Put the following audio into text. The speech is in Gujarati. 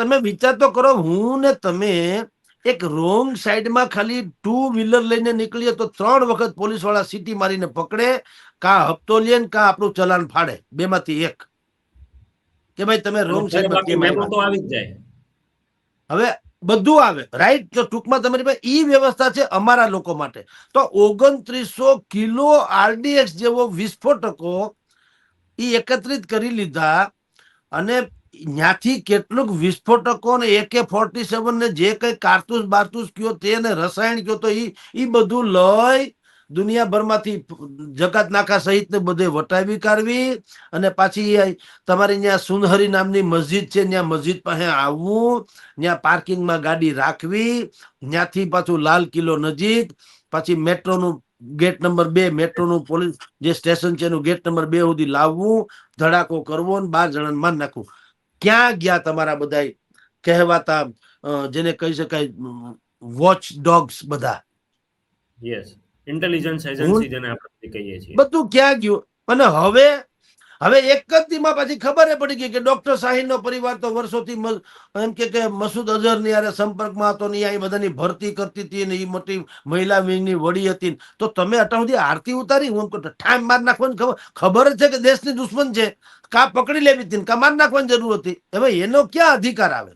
તમે વિચાર તો કરો, હું ને તમે એક રોંગ સાઈડમાં ખાલી 2 વ્હીલર લઈને નીકળીએ તો 3 વખત પોલીસ વાળા સીટી મારીને પકડે, કા હપ્તો લે કા આપણું ચલાન ફાડે, બેમાંથી એક, કે ભાઈ તમે રોંગ સાઈડમાં કેમ મેમો આવ્યા. તો આવી જ જાય. હવે બધું આવે, રાઈટ. તો ટૂંકમાં તમારી પાસે ઈ વ્યવસ્થા છે અમારા લોકો માટે. તો 2900 કિલો આરડીએક્સ જેવો વિસ્ફોટકો ઈ એકત્રિત કરી લીધા, અને ત્યાંથી કેટલુંક વિસ્ફોટકો ને AK-47 ને જે કઈ કારતૂસ બારતૂસ કયો તે ને રસાયણ કયો તો ઈ બધું લઈ દુનિયાભરમાંથી જકાત નાકા સહિત ને બધે વટાવી કાઢવી, અને પાછી તમારી ત્યાં સુનહરી નામની મસ્જિદ છે, ત્યાં મસ્જિદ પાસે આવવું, ત્યાં પાર્કિંગમાં ગાડી રાખવી, ત્યાંથી પાછું લાલ કિલ્લો નજીક, પછી મેટ્રોનું ગેટ નંબર 2, મેટ્રોનું પોલીસ જે સ્ટેશન છે એનું ગેટ નંબર 2 સુધી લાવવું, ધડાકો કરવો ને 12 જણાને માર નાખવું. ક્યાં ગયા તમારા બધા કહેવાતા જેને કહી શકાય વોચ ડોગ્સ બધા? યસ, ઇન્ટેલિજન્સ એજન્સી જેને આપણે કહીએ છીએ. બધું ક્યાં ગયું? અને હવે એક જ દીમાં પછી ખબર પડી ગઈ કે ડોક્ટર શાહીનનો પરિવાર તો વર્ષોથી એમ કે મસૂદ અઝહરની યારે સંપર્કમાં હતો ને, અહીં બધાની ભરતી કરતી હતી ને, એ મોટી મહિલા વિંગની વડી હતી. તો તમે અટાણ સુધી આરતી ઉતારી, હું ઠામ માર નાખવાની ખબર જ છે કે દેશની દુશ્મન છે, કા પકડી લેવી હતી, કા માર નાખવાની જરૂર હતી. હવે એનો ક્યાં અધિકાર આવે?